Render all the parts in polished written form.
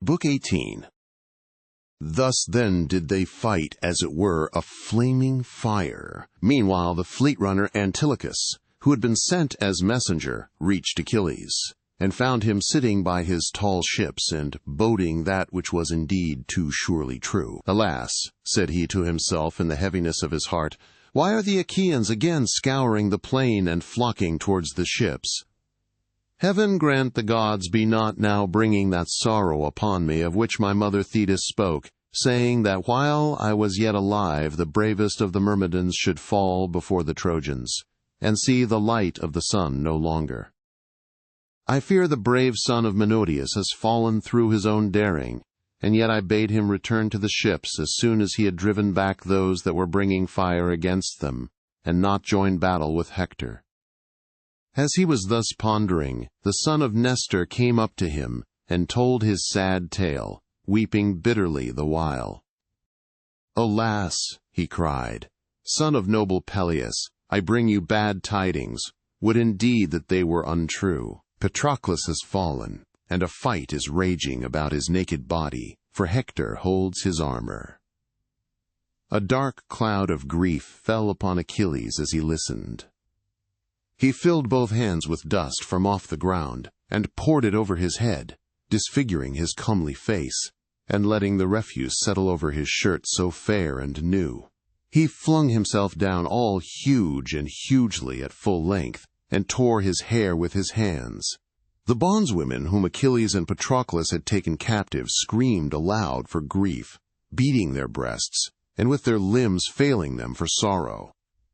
Book 18. Thus then did they fight, as it were, a flaming fire. Meanwhile the fleet runner Antilochus, who had been sent as messenger, reached Achilles, and found him sitting by his tall ships, and boding that which was indeed too surely true. Alas, said he to himself in the heaviness of his heart, why are the Achaeans again scouring the plain and flocking towards the ships? Heaven grant the gods be not now bringing that sorrow upon me of which my mother Thetis spoke, saying that while I was yet alive the bravest of the Myrmidons should fall before the Trojans, and see the light of the sun no longer. I fear the brave son of Menœtius has fallen through his own daring, and yet I bade him return to the ships as soon as he had driven back those that were bringing fire against them, and not join battle with Hector. As he was thus pondering, the son of Nestor came up to him, and told his sad tale, weeping bitterly the while. "Alas," he cried, "son of noble Peleus, I bring you bad tidings. Would indeed that they were untrue. Patroclus has fallen, and a fight is raging about his naked body, for Hector holds his armor." A dark cloud of grief fell upon Achilles as he listened. He filled both hands with dust from off the ground, and poured it over his head, disfiguring his comely face, and letting the refuse settle over his shirt so fair and new. He flung himself down all huge and hugely at full length, and tore his hair with his hands. The bondswomen whom Achilles and Patroclus had taken captive screamed aloud for grief, beating their breasts, and with their limbs failing them for sorrow.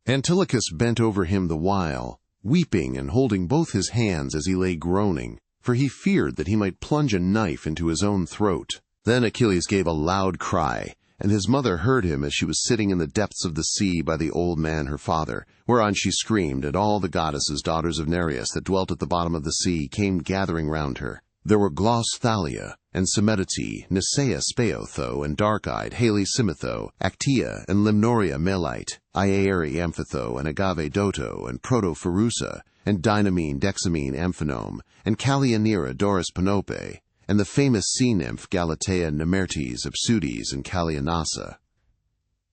Antilochus bent over him the while, weeping and holding both his hands as he lay groaning, for he feared that he might plunge a knife into his own throat. Then Achilles gave a loud cry, and his mother heard him as she was sitting in the depths of the sea by the old man her father, whereon she screamed, and all the goddesses, daughters of Nereus, that dwelt at the bottom of the sea, came gathering round her. There were Glauce Thalia, and Semedite, Nisaea Speotho, and dark-eyed Hale Simitho, Actea, and Limnoria Melite, Iaere Amphitho, and Agave Doto, and Protophorusa, and Dynamene Dexamene Amphinome, and Callianira Doris Panope, and the famous sea-nymph Galatea Nemertes, Absudes, and Callianassa.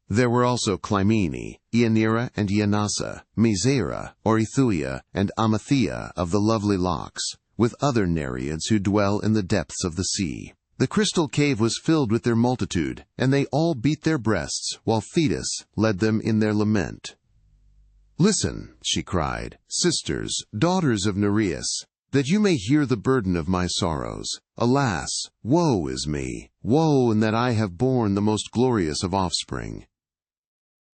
There were also Clymene, Ianeira and Ianassa, Mesaera, Orithuia, and Amathea of the lovely locks, with other Nereids who dwell in the depths of the sea. The crystal cave was filled with their multitude, and they all beat their breasts, while Thetis led them in their lament. "Listen," she cried, "sisters, daughters of Nereus, that you may hear the burden of my sorrows. Alas, woe is me, woe in that I have borne the most glorious of offspring.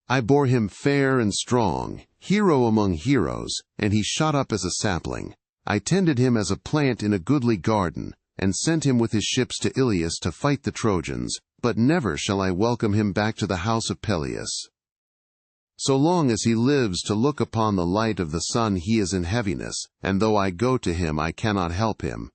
I bore him fair and strong, hero among heroes, and he shot up as a sapling. I tended him as a plant in a goodly garden, and sent him with his ships to Ilias to fight the Trojans, but never shall I welcome him back to the house of Peleus. So long as he lives to look upon the light of the sun he is in heaviness, and though I go to him I cannot help him.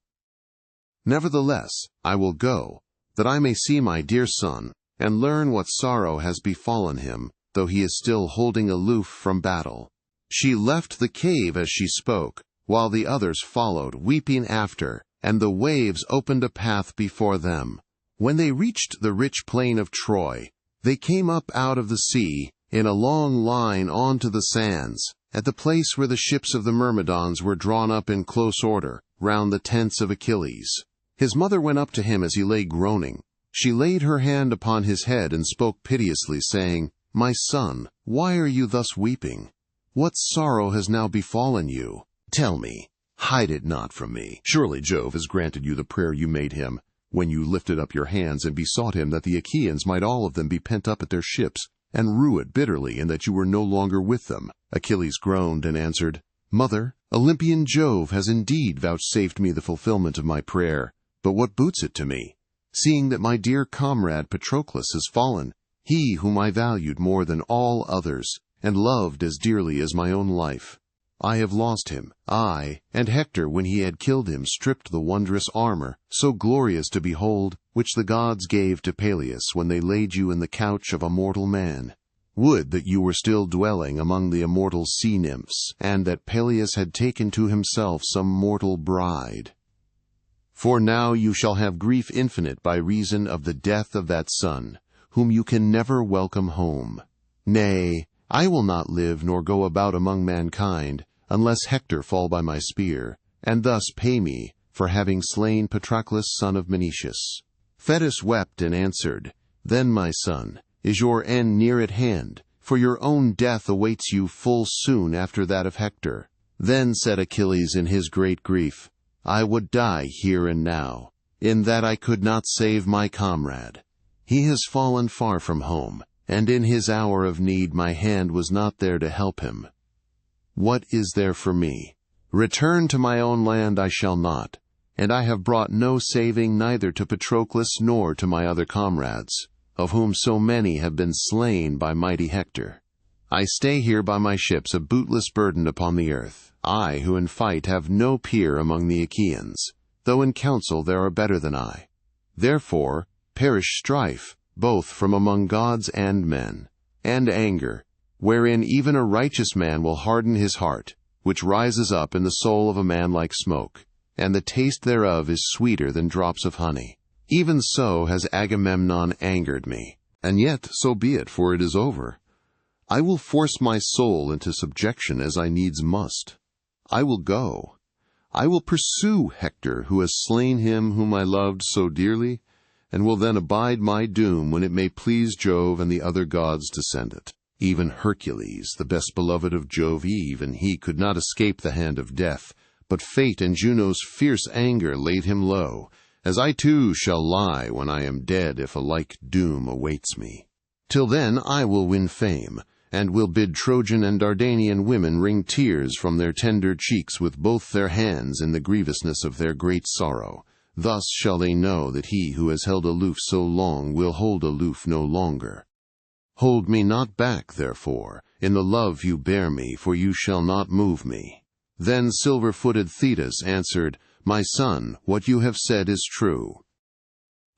Nevertheless, I will go, that I may see my dear son, and learn what sorrow has befallen him, though he is still holding aloof from battle." She left the cave as she spoke, while the others followed, weeping after, and the waves opened a path before them. When they reached the rich plain of Troy, they came up out of the sea, in a long line on to the sands, at the place where the ships of the Myrmidons were drawn up in close order, round the tents of Achilles. His mother went up to him as he lay groaning. She laid her hand upon his head and spoke piteously, saying, "My son, why are you thus weeping? What sorrow has now befallen you? Tell me, hide it not from me. Surely Jove has granted you the prayer you made him, when you lifted up your hands and besought him that the Achaeans might all of them be pent up at their ships, and rue it bitterly, and that you were no longer with them." Achilles groaned and answered, "Mother, Olympian Jove has indeed vouchsafed me the fulfillment of my prayer, but what boots it to me, seeing that my dear comrade Patroclus has fallen, he whom I valued more than all others, and loved as dearly as my own life. I have lost him, I, and Hector when he had killed him stripped the wondrous armor, so glorious to behold, which the gods gave to Peleus when they laid you in the couch of a mortal man. Would that you were still dwelling among the immortal sea-nymphs, and that Peleus had taken to himself some mortal bride. For now you shall have grief infinite by reason of the death of that son, whom you can never welcome home. Nay, I will not live nor go about among mankind, unless Hector fall by my spear, and thus pay me for having slain Patroclus son of Menoetius." Thetis wept and answered, "Then, my son, is your end near at hand, for your own death awaits you full soon after that of Hector." Then said Achilles in his great grief, "I would die here and now, in that I could not save my comrade. He has fallen far from home, and in his hour of need my hand was not there to help him. What is there for me? Return to my own land I shall not, and I have brought no saving neither to Patroclus nor to my other comrades, of whom so many have been slain by mighty Hector. I stay here by my ships a bootless burden upon the earth, I who in fight have no peer among the Achaeans, though in council there are better than I. Therefore perish strife, both from among gods and men, and anger, wherein even a righteous man will harden his heart, which rises up in the soul of a man like smoke, and the taste thereof is sweeter than drops of honey. Even so has Agamemnon angered me, and yet so be it, for it is over. I will force my soul into subjection as I needs must. I will go. I will pursue Hector, who has slain him whom I loved so dearly, and will then abide my doom when it may please Jove and the other gods to send it. Even Hercules, the best beloved of Jove, even he could not escape the hand of death, but fate and Juno's fierce anger laid him low, as I too shall lie when I am dead if a like doom awaits me. Till then I will win fame, and will bid Trojan and Dardanian women wring tears from their tender cheeks with both their hands in the grievousness of their great sorrow. Thus shall they know that he who has held aloof so long will hold aloof no longer. Hold me not back, therefore, in the love you bear me, for you shall not move me." Then silver-footed Thetis answered, "My son, what you have said is true.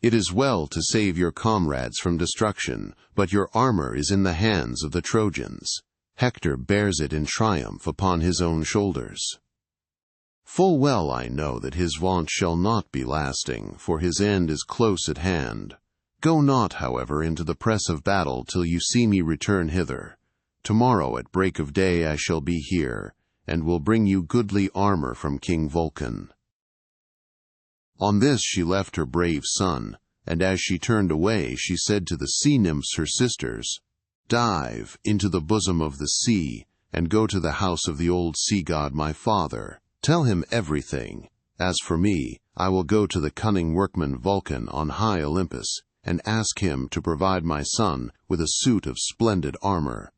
It is well to save your comrades from destruction, but your armor is in the hands of the Trojans. Hector bears it in triumph upon his own shoulders. Full well I know that his vaunt shall not be lasting, for his end is close at hand. Go not, however, into the press of battle till you see me return hither. Tomorrow at break of day I shall be here, and will bring you goodly armor from King Vulcan." On this she left her brave son, and as she turned away she said to the sea nymphs her sisters, "Dive into the bosom of the sea, and go to the house of the old sea god my father. Tell him everything. As for me, I will go to the cunning workman Vulcan on high Olympus, and ask him to provide my son with a suit of splendid armor."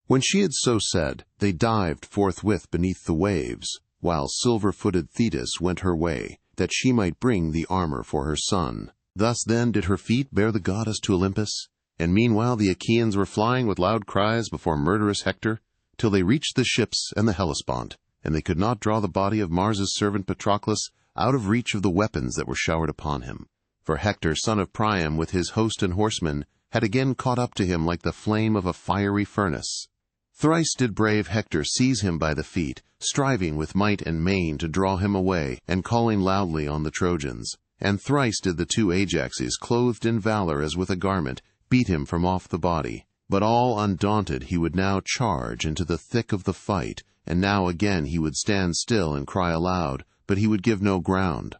When she had so said, they dived forthwith beneath the waves, while silver-footed Thetis went her way, that she might bring the armor for her son. Thus then did her feet bear the goddess to Olympus, and meanwhile the Achaeans were flying with loud cries before murderous Hector, till they reached the ships and the Hellespont, and they could not draw the body of Mars's servant Patroclus out of reach of the weapons that were showered upon him. For Hector, son of Priam, with his host and horsemen, had again caught up to him like the flame of a fiery furnace. Thrice did brave Hector seize him by the feet, striving with might and main to draw him away, and calling loudly on the Trojans. And thrice did the two Ajaxes, clothed in valor as with a garment, beat him from off the body. But all undaunted he would now charge into the thick of the fight, and now again he would stand still and cry aloud, but he would give no ground.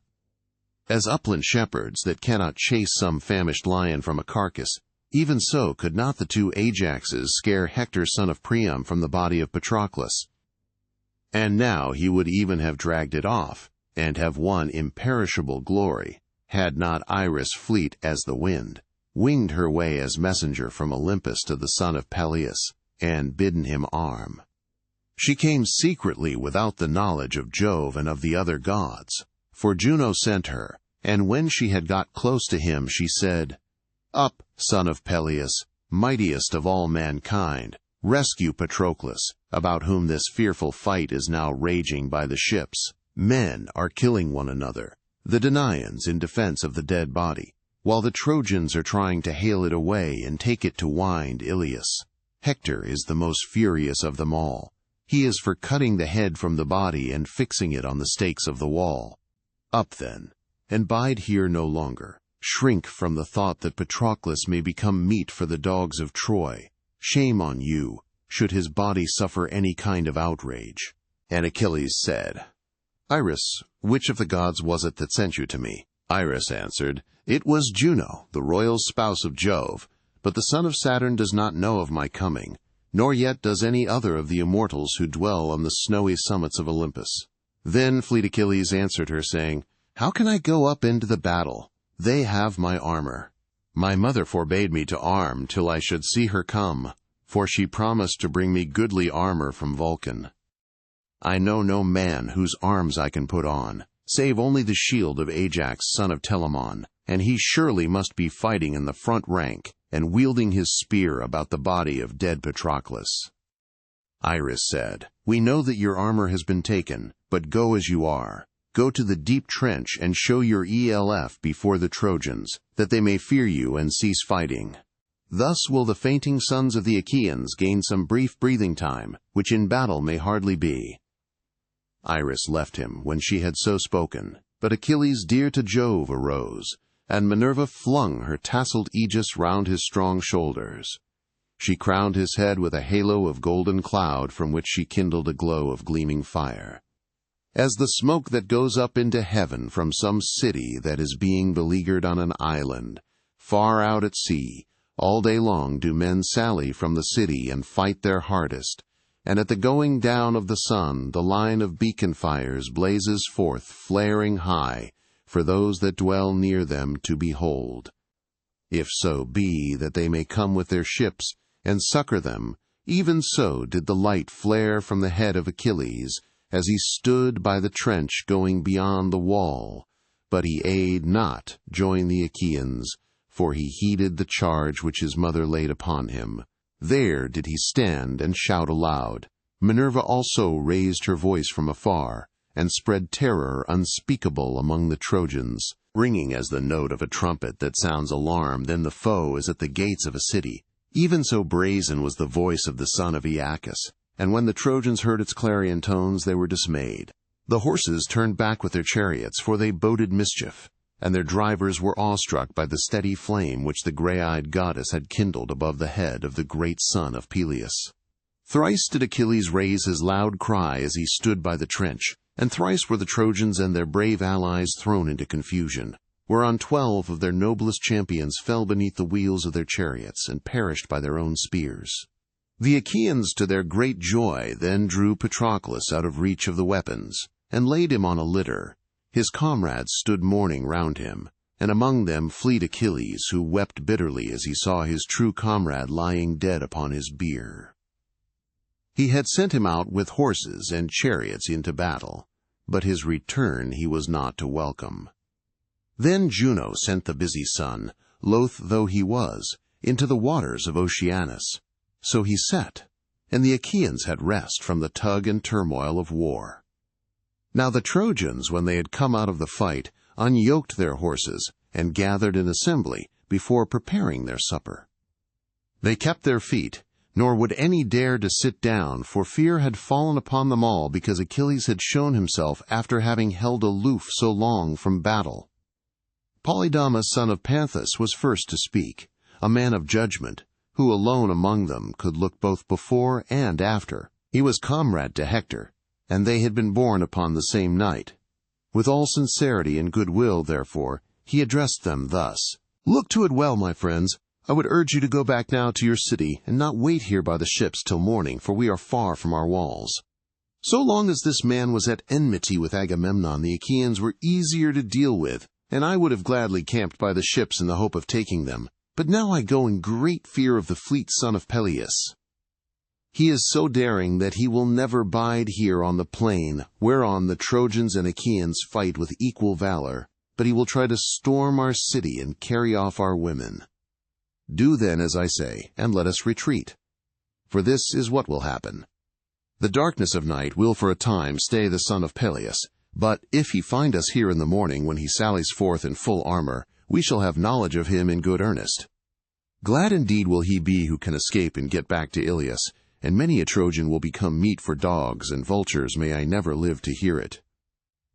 As upland shepherds that cannot chase some famished lion from a carcass, even so could not the two Ajaxes scare Hector son of Priam from the body of Patroclus. And now he would even have dragged it off, and have won imperishable glory, had not Iris, fleet as the wind, winged her way as messenger from Olympus to the son of Peleus, and bidden him arm. She came secretly without the knowledge of Jove and of the other gods, for Juno sent her, and when she had got close to him she said, "Up, son of Peleus, mightiest of all mankind, rescue Patroclus, about whom this fearful fight is now raging by the ships. Men are killing one another, the Danaans in defense of the dead body, while the Trojans are trying to hale it away and take it to wind Ilias. Hector is the most furious of them all. He is for cutting the head from the body and fixing it on the stakes of the wall. Up then, and bide here no longer. Shrink from the thought that Patroclus may become meat for the dogs of Troy. Shame on you, should his body suffer any kind of outrage." And Achilles said, "Iris, which of the gods was it that sent you to me?" Iris answered, "It was Juno, the royal spouse of Jove, but the son of Saturn does not know of my coming, nor yet does any other of the immortals who dwell on the snowy summits of Olympus." Then fleet Achilles answered her, saying, "How can I go up into the battle? They have my armor. My mother forbade me to arm till I should see her come, for she promised to bring me goodly armor from Vulcan. I know no man whose arms I can put on, save only the shield of Ajax son of Telamon, and he surely must be fighting in the front rank, and wielding his spear about the body of dead Patroclus." Iris said, "We know that your armor has been taken, but go as you are. Go to the deep trench and show your ELF before the Trojans, that they may fear you and cease fighting. Thus will the fainting sons of the Achaeans gain some brief breathing time, which in battle may hardly be." Iris left him when she had so spoken, but Achilles dear to Jove arose, and Minerva flung her tasseled aegis round his strong shoulders. She crowned his head with a halo of golden cloud from which she kindled a glow of gleaming fire. As the smoke that goes up into heaven from some city that is being beleaguered on an island, far out at sea, all day long do men sally from the city and fight their hardest, and at the going down of the sun the line of beacon fires blazes forth flaring high for those that dwell near them to behold. If so be that they may come with their ships and succor them, even so did the light flare from the head of Achilles, as he stood by the trench going beyond the wall, but he aid not join the Achaeans, for he heeded the charge which his mother laid upon him. There did he stand and shout aloud. Minerva also raised her voice from afar, and spread terror unspeakable among the Trojans, ringing as the note of a trumpet that sounds alarm then the foe is at the gates of a city. Even so brazen was the voice of the son of Aeacus, and when the Trojans heard its clarion tones they were dismayed. The horses turned back with their chariots, for they boded mischief, and their drivers were awestruck by the steady flame which the grey-eyed goddess had kindled above the head of the great son of Peleus. Thrice did Achilles raise his loud cry as he stood by the trench, and thrice were the Trojans and their brave allies thrown into confusion, whereon 12 of their noblest champions fell beneath the wheels of their chariots and perished by their own spears. The Achaeans, to their great joy, then drew Patroclus out of reach of the weapons, and laid him on a litter. His comrades stood mourning round him, and among them fleet Achilles, who wept bitterly as he saw his true comrade lying dead upon his bier. He had sent him out with horses and chariots into battle, but his return he was not to welcome. Then Juno sent the busy sun, loath though he was, into the waters of Oceanus. So he set, and the Achaeans had rest from the tug and turmoil of war. Now the Trojans, when they had come out of the fight, unyoked their horses, and gathered in assembly before preparing their supper. They kept their feet, nor would any dare to sit down, for fear had fallen upon them all because Achilles had shown himself after having held aloof so long from battle. Polydamas son of Panthus was first to speak, a man of judgment, who alone among them could look both before and after. He was comrade to Hector, and they had been born upon the same night. With all sincerity and goodwill, therefore, he addressed them thus: "Look to it well, my friends. I would urge you to go back now to your city, and not wait here by the ships till morning, for we are far from our walls. So long as this man was at enmity with Agamemnon, the Achaeans were easier to deal with, and I would have gladly camped by the ships in the hope of taking them. But now I go in great fear of the fleet son of Peleus. He is so daring that he will never bide here on the plain, whereon the Trojans and Achaeans fight with equal valor, but he will try to storm our city and carry off our women. Do then as I say, and let us retreat. For this is what will happen. The darkness of night will for a time stay the son of Peleus, but if he find us here in the morning when he sallies forth in full armor, we shall have knowledge of him in good earnest. Glad indeed will he be who can escape and get back to Ilias, and many a Trojan will become meat for dogs and vultures, may I never live to hear it.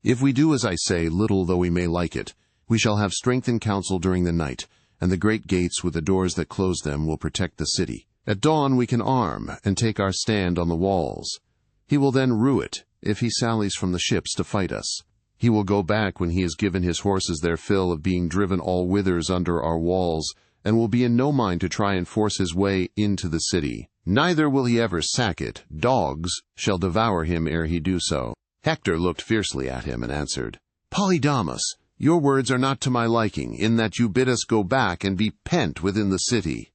If we do as I say, little though we may like it, we shall have strength in council during the night, and the great gates with the doors that close them will protect the city. At dawn we can arm and take our stand on the walls. He will then rue it if he sallies from the ships to fight us. He will go back when he has given his horses their fill of being driven all whithers under our walls, and will be in no mind to try and force his way into the city. Neither will he ever sack it. Dogs shall devour him ere he do so. Hector looked fiercely at him and answered, Polydamas, your words are not to my liking, in that you bid us go back and be pent within the city.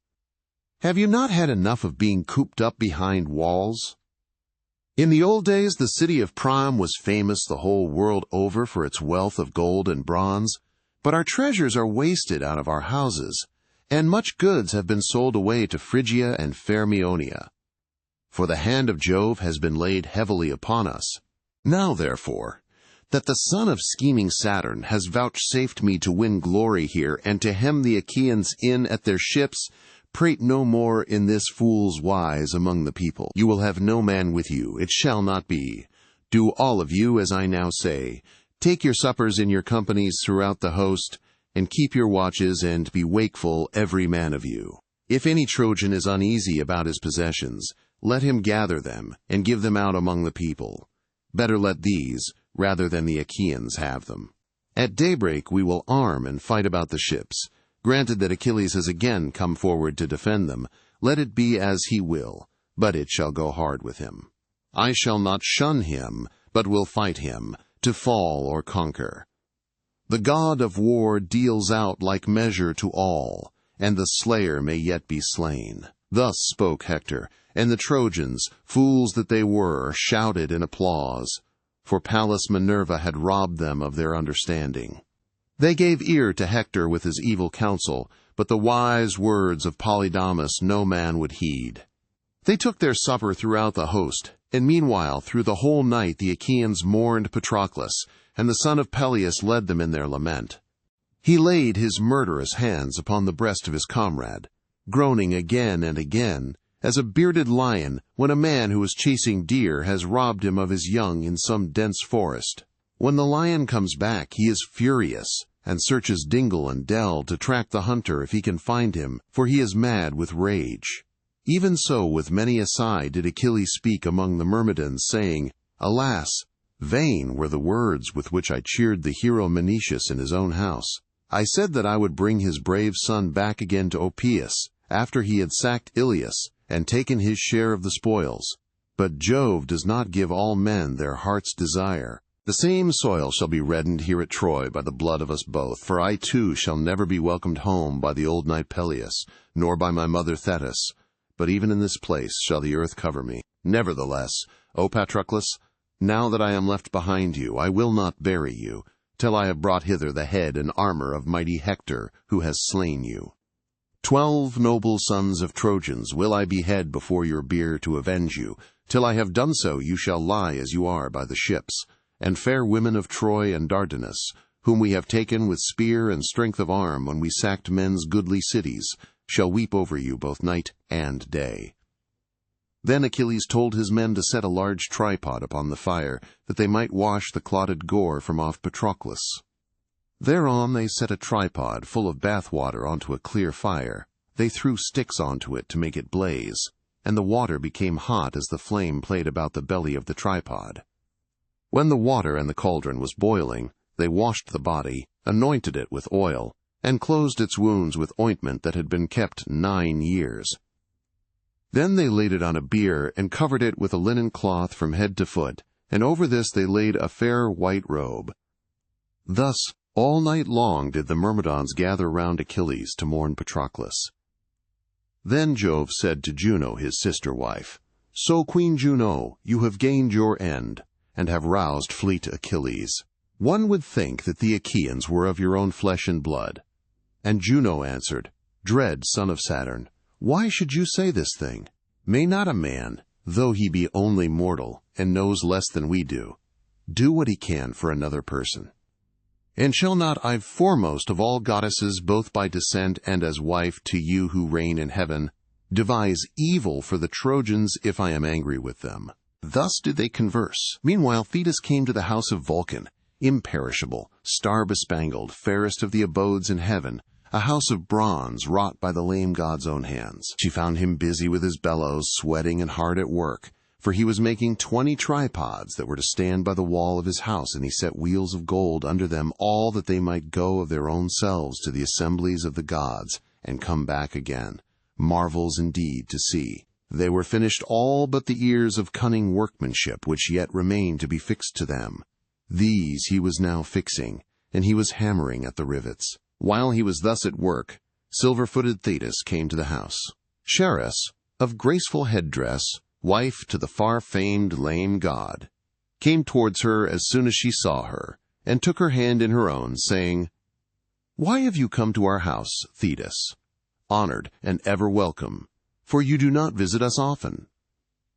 Have you not had enough of being cooped up behind walls? In the old days, the city of Priam was famous the whole world over for its wealth of gold and bronze, but our treasures are wasted out of our houses, and much goods have been sold away to Phrygia and fair Meonia. For the hand of Jove has been laid heavily upon us. Now, therefore, that the son of scheming Saturn has vouchsafed me to win glory here and to hem the Achaeans in at their ships, prate no more in this fool's wise among the people. You will have no man with you, it shall not be. Do all of you as I now say. Take your suppers in your companies throughout the host, and keep your watches, and be wakeful every man of you. If any Trojan is uneasy about his possessions, let him gather them, and give them out among the people. Better let these, rather than the Achaeans, have them. At daybreak we will arm and fight about the ships. Granted that Achilles has again come forward to defend them, let it be as he will, but it shall go hard with him. I shall not shun him, but will fight him, to fall or conquer. The god of war deals out like measure to all, and the slayer may yet be slain. Thus spoke Hector, and the Trojans, fools that they were, shouted in applause, for Pallas Minerva had robbed them of their understanding. They gave ear to Hector with his evil counsel, but the wise words of Polydamas no man would heed. They took their supper throughout the host, and meanwhile through the whole night the Achaeans mourned Patroclus, and the son of Peleus led them in their lament. He laid his murderous hands upon the breast of his comrade, groaning again and again, as a bearded lion when a man who is chasing deer has robbed him of his young in some dense forest. When the lion comes back, he is furious, and searches dingle and dell to track the hunter if he can find him, for he is mad with rage. Even so with many a sigh did Achilles speak among the Myrmidons, saying, Alas, vain were the words with which I cheered the hero Menoetius in his own house. I said that I would bring his brave son back again to Oppius, after he had sacked Ilias, and taken his share of the spoils. But Jove does not give all men their heart's desire. The same soil shall be reddened here at Troy by the blood of us both, for I too shall never be welcomed home by the old knight Peleus, nor by my mother Thetis, but even in this place shall the earth cover me. Nevertheless, O Patroclus, now that I am left behind you, I will not bury you, till I have brought hither the head and armor of mighty Hector, who has slain you. 12 noble sons of Trojans will I behead before your bier to avenge you. Till I have done so, you shall lie as you are by the ships, and fair women of Troy and Dardanus, whom we have taken with spear and strength of arm when we sacked men's goodly cities, shall weep over you both night and day. Then Achilles told his men to set a large tripod upon the fire, that they might wash the clotted gore from off Patroclus. Thereon they set a tripod full of bath water onto a clear fire. They threw sticks onto it to make it blaze, and the water became hot as the flame played about the belly of the tripod. When the water in the cauldron was boiling, they washed the body, anointed it with oil, and closed its wounds with ointment that had been kept 9 years. Then they laid it on a bier and covered it with a linen cloth from head to foot, and over this they laid a fair white robe. Thus all night long did the Myrmidons gather round Achilles to mourn Patroclus. Then Jove said to Juno his sister-wife, So, Queen Juno, you have gained your end, and have roused fleet Achilles. One would think that the Achaeans were of your own flesh and blood. And Juno answered, Dread son of Saturn, why should you say this thing? May not a man, though he be only mortal, and knows less than we do what he can for another person? And shall not I, foremost of all goddesses, both by descent and as wife to you who reign in heaven, devise evil for the Trojans if I am angry with them? Thus did they converse. Meanwhile Thetis came to the house of Vulcan, imperishable, star-bespangled, fairest of the abodes in heaven, a house of bronze wrought by the lame god's own hands. She found him busy with his bellows, sweating and hard at work, for he was making 20 tripods that were to stand by the wall of his house, and he set wheels of gold under them, all that they might go of their own selves to the assemblies of the gods, and come back again. Marvels indeed to see. They were finished all but the ears of cunning workmanship, which yet remained to be fixed to them. These he was now fixing, and he was hammering at the rivets. While he was thus at work, silver-footed Thetis came to the house. Charis, of graceful headdress, wife to the far-famed lame god, came towards her as soon as she saw her, and took her hand in her own, saying, "Why have you come to our house, Thetis? Honored and ever welcome, for you do not visit us often.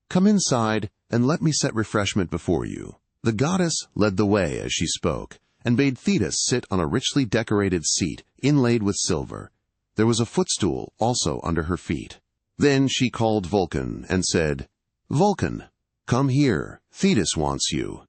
Come inside, and let me set refreshment before you." The goddess led the way as she spoke, and bade Thetis sit on a richly decorated seat, inlaid with silver. There was a footstool also under her feet. Then she called Vulcan, and said, "Vulcan, come here, Thetis wants you."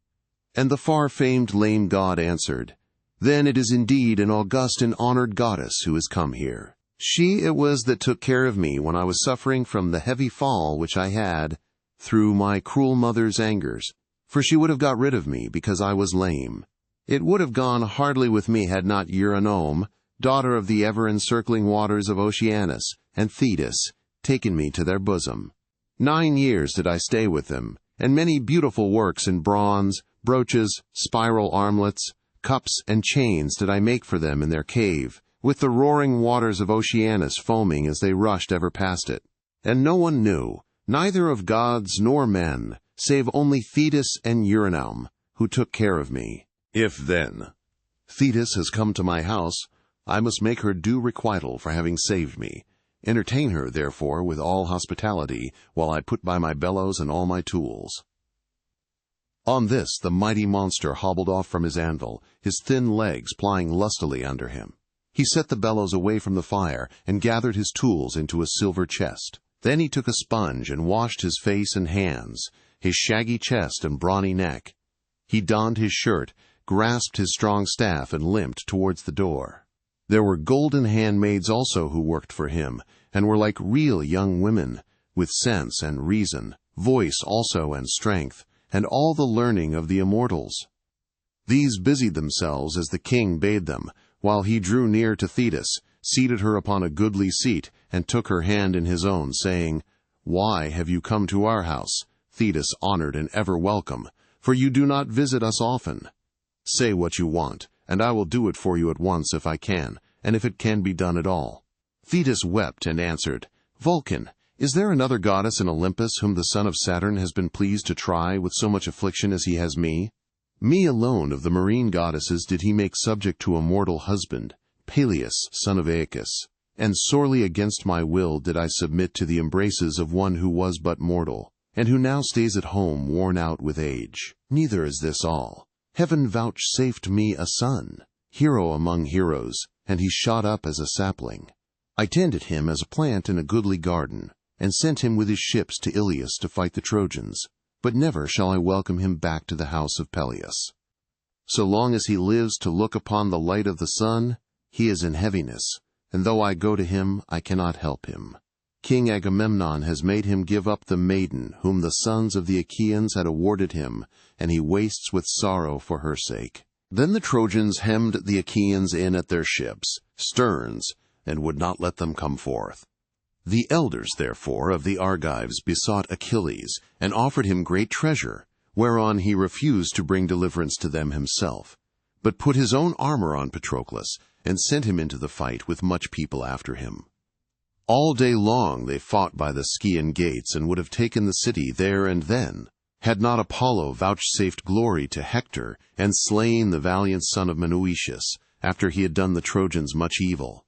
And the far-famed lame god answered, "Then it is indeed an august and honored goddess who has come here. She it was that took care of me when I was suffering from the heavy fall which I had, through my cruel mother's angers, for she would have got rid of me because I was lame. It would have gone hardly with me had not Eurynome, daughter of the ever-encircling waters of Oceanus, and Thetis, taken me to their bosom. 9 years did I stay with them, and many beautiful works in bronze, brooches, spiral armlets, cups, and chains did I make for them in their cave, with the roaring waters of Oceanus foaming as they rushed ever past it. And no one knew, neither of gods nor men, save only Thetis and Eurynome, who took care of me. If, then, Thetis has come to my house, I must make her due requital for having saved me. Entertain her, therefore, with all hospitality, while I put by my bellows and all my tools." On this the mighty monster hobbled off from his anvil, his thin legs plying lustily under him. He set the bellows away from the fire, and gathered his tools into a silver chest. Then he took a sponge and washed his face and hands, his shaggy chest and brawny neck. He donned his shirt, grasped his strong staff, and limped towards the door. There were golden handmaids also who worked for him, and were like real young women, with sense and reason, voice also and strength, and all the learning of the immortals. These busied themselves as the king bade them, while he drew near to Thetis, seated her upon a goodly seat, and took her hand in his own, saying, "Why have you come to our house, Thetis honored and ever welcome, for you do not visit us often? Say what you want, and I will do it for you at once if I can, and if it can be done at all." Thetis wept and answered, "Vulcan, is there another goddess in Olympus whom the son of Saturn has been pleased to try with so much affliction as he has me? Me alone of the marine goddesses did he make subject to a mortal husband, Peleus, son of Aeacus, and sorely against my will did I submit to the embraces of one who was but mortal, and who now stays at home worn out with age. Neither is this all. Heaven vouchsafed me a son, hero among heroes, and he shot up as a sapling. I tended him as a plant in a goodly garden, and sent him with his ships to Iliad to fight the Trojans, but never shall I welcome him back to the house of Peleus. So long as he lives to look upon the light of the sun, he is in heaviness, and though I go to him, I cannot help him. King Agamemnon has made him give up the maiden whom the sons of the Achaeans had awarded him, and he wastes with sorrow for her sake. Then the Trojans hemmed the Achaeans in at their ships, sterns, and would not let them come forth. The elders, therefore, of the Argives besought Achilles, and offered him great treasure, whereon he refused to bring deliverance to them himself, but put his own armor on Patroclus, and sent him into the fight with much people after him. All day long they fought by the Scaean gates, and would have taken the city there and then, had not Apollo vouchsafed glory to Hector, and slain the valiant son of Menoetius, after he had done the Trojans much evil.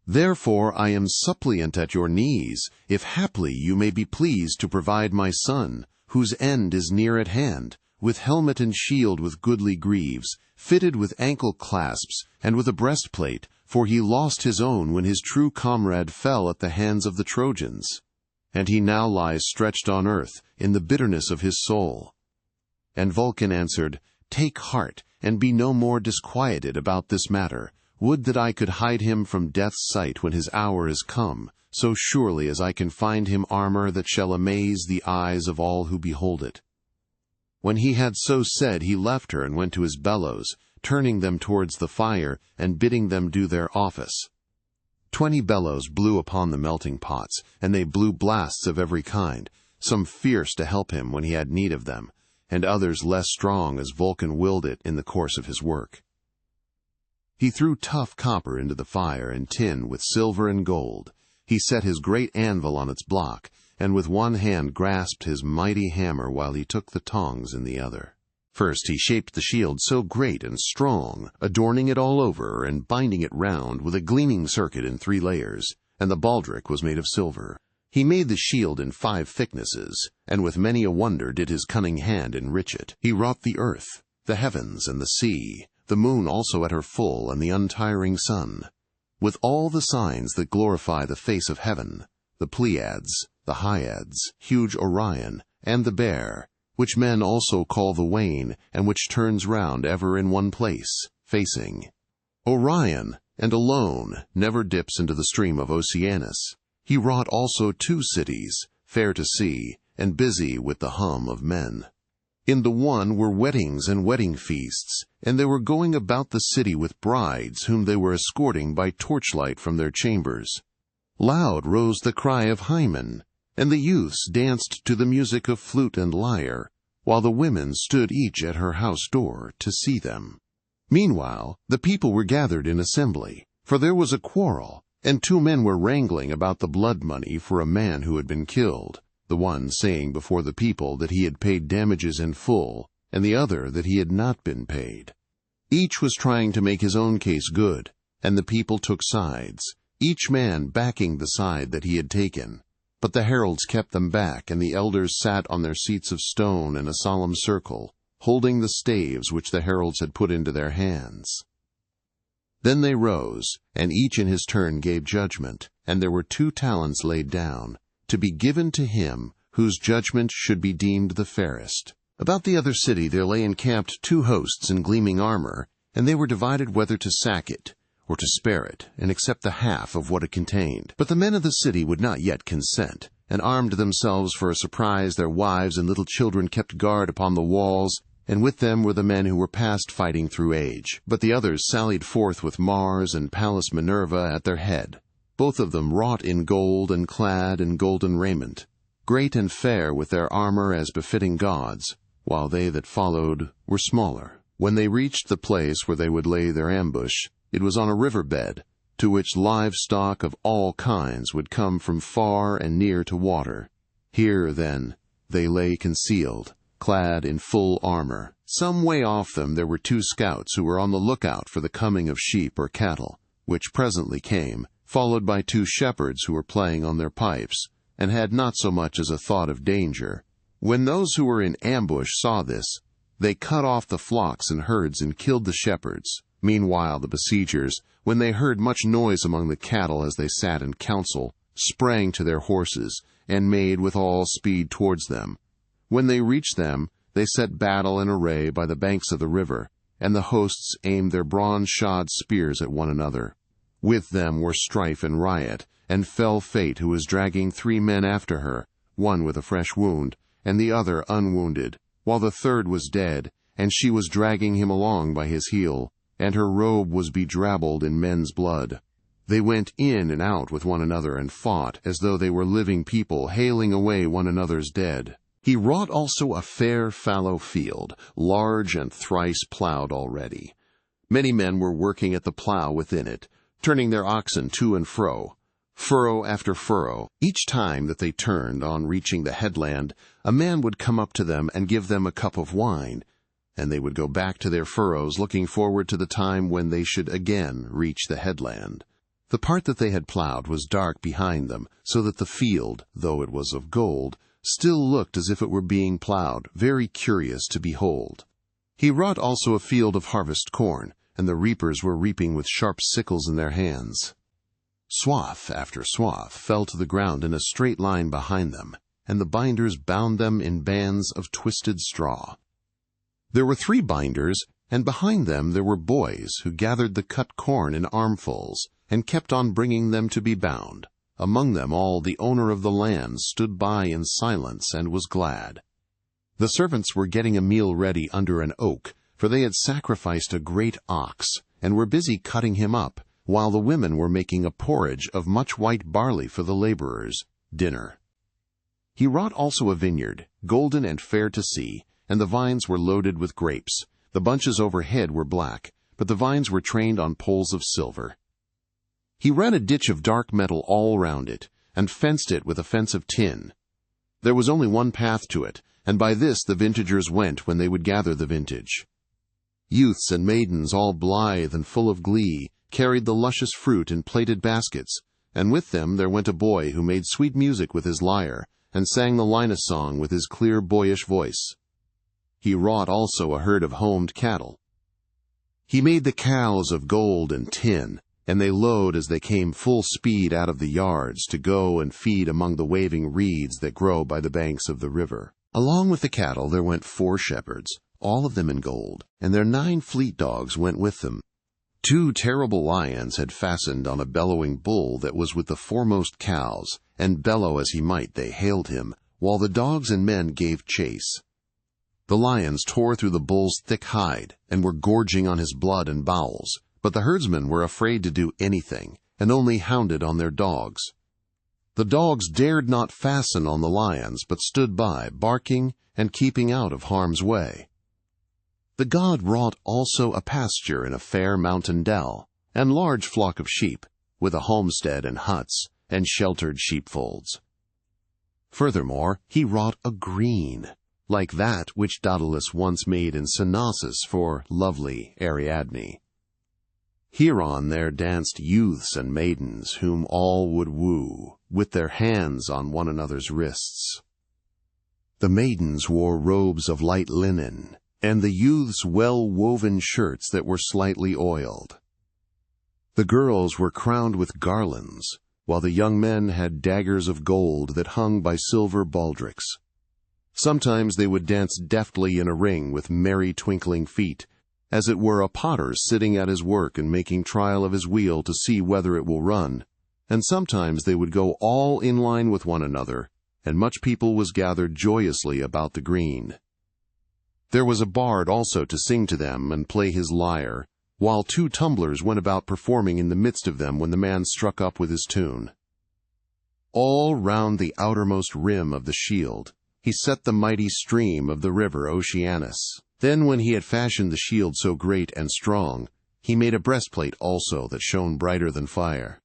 Therefore I am suppliant at your knees, if haply you may be pleased to provide my son, whose end is near at hand, with helmet and shield with goodly greaves, fitted with ankle clasps, and with a breastplate, for he lost his own when his true comrade fell at the hands of the Trojans. And he now lies stretched on earth, in the bitterness of his soul." And Vulcan answered, "Take heart, and be no more disquieted about this matter. Would that I could hide him from death's sight when his hour is come, so surely as I can find him armor that shall amaze the eyes of all who behold it." When he had so said, he left her and went to his bellows, turning them towards the fire, and bidding them do their office. 20 bellows blew upon the melting pots, and they blew blasts of every kind, some fierce to help him when he had need of them, and others less strong as Vulcan willed it in the course of his work. He threw tough copper into the fire and tin with silver and gold. He set his great anvil on its block, and with one hand grasped his mighty hammer while he took the tongs in the other. First he shaped the shield so great and strong, adorning it all over and binding it round with a gleaming circuit in 3 layers, and the baldric was made of silver. He made the shield in 5 thicknesses, and with many a wonder did his cunning hand enrich it. He wrought the earth, the heavens, and the sea, the moon also at her full, and the untiring sun, with all the signs that glorify the face of heaven, the Pleiads, the Hyads, huge Orion, and the Bear, which men also call the Wain, and which turns round ever in one place, facing. Orion, and alone, never dips into the stream of Oceanus. He wrought also 2 cities, fair to see, and busy with the hum of men. In the one were weddings and wedding feasts, and they were going about the city with brides whom they were escorting by torchlight from their chambers. Loud rose the cry of Hymen, and the youths danced to the music of flute and lyre, while the women stood each at her house door to see them. Meanwhile the people were gathered in assembly, for there was a quarrel, and 2 men were wrangling about the blood money for a man who had been killed, the one saying before the people that he had paid damages in full, and the other that he had not been paid. Each was trying to make his own case good, and the people took sides, each man backing the side that he had taken. But the heralds kept them back, and the elders sat on their seats of stone in a solemn circle, holding the staves which the heralds had put into their hands. Then they rose, and each in his turn gave judgment, and there were 2 talents laid down, to be given to him whose judgment should be deemed the fairest. About the other city there lay encamped 2 hosts in gleaming armor, and they were divided whether to sack it, or to spare it, and accept the half of what it contained. But the men of the city would not yet consent, and armed themselves for a surprise. Their wives and little children kept guard upon the walls, and with them were the men who were past fighting through age. But the others sallied forth with Mars and Pallas Minerva at their head, both of them wrought in gold and clad in golden raiment, great and fair with their armor as befitting gods, while they that followed were smaller. When they reached the place where they would lay their ambush, it was on a river bed, to which livestock of all kinds would come from far and near to water. Here, then, they lay concealed, clad in full armor. Some way off them there were 2 scouts who were on the lookout for the coming of sheep or cattle, which presently came, followed by 2 shepherds who were playing on their pipes, and had not so much as a thought of danger. When those who were in ambush saw this, they cut off the flocks and herds and killed the shepherds. Meanwhile the besiegers, when they heard much noise among the cattle as they sat in council, sprang to their horses, and made with all speed towards them. When they reached them, they set battle in array by the banks of the river, and the hosts aimed their bronze-shod spears at one another. With them were strife and riot, and fell Fate, who was dragging 3 men after her, one with a fresh wound, and the other unwounded, while the third was dead, and she was dragging him along by his heel, and her robe was bedrabbled in men's blood. They went in and out with one another and fought, as though they were living people, hailing away one another's dead. He wrought also a fair fallow field, large and thrice plowed already. Many men were working at the plow within it, turning their oxen to and fro, furrow after furrow. Each time that they turned on reaching the headland, a man would come up to them and give them a cup of wine, and they would go back to their furrows, looking forward to the time when they should again reach the headland. The part that they had plowed was dark behind them, so that the field, though it was of gold, still looked as if it were being plowed, very curious to behold. He wrought also a field of harvest corn, and the reapers were reaping with sharp sickles in their hands. Swath after swath fell to the ground in a straight line behind them, and the binders bound them in bands of twisted straw. There were 3 binders, and behind them there were boys who gathered the cut corn in armfuls, and kept on bringing them to be bound. Among them all the owner of the land stood by in silence and was glad. The servants were getting a meal ready under an oak, for they had sacrificed a great ox, and were busy cutting him up, while the women were making a porridge of much white barley for the laborers, dinner. He wrought also a vineyard, golden and fair to see, and the vines were loaded with grapes. The bunches overhead were black, but the vines were trained on poles of silver. He ran a ditch of dark metal all round it, and fenced it with a fence of tin. There was only one path to it, and by this the vintagers went when they would gather the vintage. Youths and maidens, all blithe and full of glee, carried the luscious fruit in plated baskets, and with them there went a boy who made sweet music with his lyre, and sang the Linus song with his clear boyish voice. He wrought also a herd of homed cattle. He made the cows of gold and tin, and they lowed as they came full speed out of the yards to go and feed among the waving reeds that grow by the banks of the river. Along with the cattle there went 4 shepherds, all of them in gold, and their 9 fleet dogs went with them. 2 terrible lions had fastened on a bellowing bull that was with the foremost cows, and bellow as he might they hailed him, while the dogs and men gave chase. The lions tore through the bull's thick hide, and were gorging on his blood and bowels, but the herdsmen were afraid to do anything, and only hounded on their dogs. The dogs dared not fasten on the lions, but stood by, barking and keeping out of harm's way. The god wrought also a pasture in a fair mountain dell, and large flock of sheep, with a homestead and huts, and sheltered sheepfolds. Furthermore, he wrought a green, like that which Daedalus once made in Cnossus for lovely Ariadne. Hereon there danced youths and maidens, whom all would woo, with their hands on one another's wrists. The maidens wore robes of light linen, and the youths well-woven shirts that were slightly oiled. The girls were crowned with garlands, while the young men had daggers of gold that hung by silver baldricks. Sometimes they would dance deftly in a ring with merry twinkling feet, as it were a potter sitting at his work and making trial of his wheel to see whether it will run, and sometimes they would go all in line with one another, and much people was gathered joyously about the green. There was a bard also to sing to them and play his lyre, while 2 tumblers went about performing in the midst of them when the man struck up with his tune. All round the outermost rim of the shield he set the mighty stream of the river Oceanus. Then when he had fashioned the shield so great and strong, he made a breastplate also that shone brighter than fire.